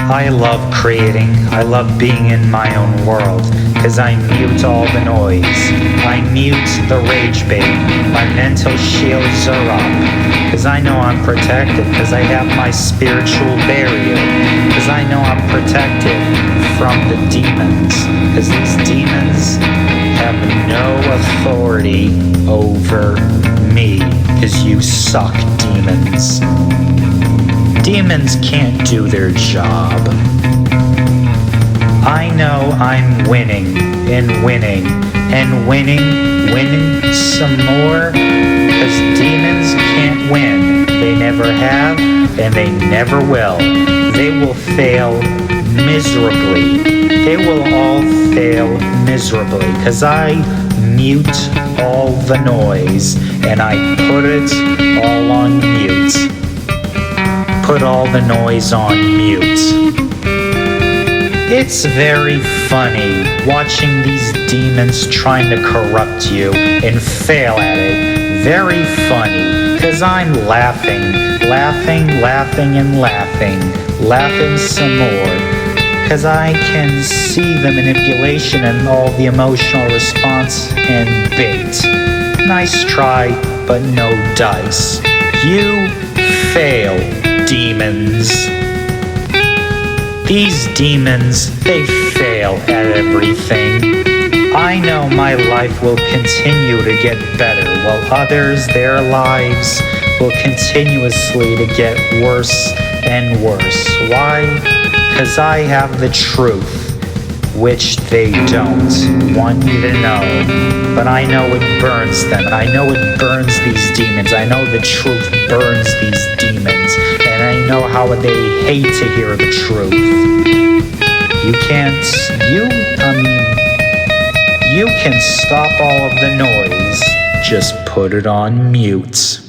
I love creating, I love being in my own world, cause I mute all the noise. I mute the rage bait, my mental shields are up, cause I know I'm protected, cause I have my spiritual barrier, cause I know I'm protected from the demons, cause these demons have no authority over me, cause you suck, demons. Demons can't do their job. I know I'm winning and winning and winning some more, cause demons can't win. They never have and they never will. They will fail miserably. They will all fail miserably, cause I mute all the noise and I put it all on mute. Put all the noise on mute. It's very funny watching these demons trying to corrupt you and fail at it. Very funny, cause I'm laughing some more, cause I can see the manipulation and all the emotional response and bait. Nice try, but no dice. You fail, demons. These demons, they fail at everything. I know my life will continue to get better, while others, their lives will continuously to get worse and worse. Why? Because I have the truth, which they don't want you to know. But I know it burns them. I know it burns these demons. I know the truth burns these demons. And I know how they hate to hear the truth. You can stop all of the noise. Just put it on mute.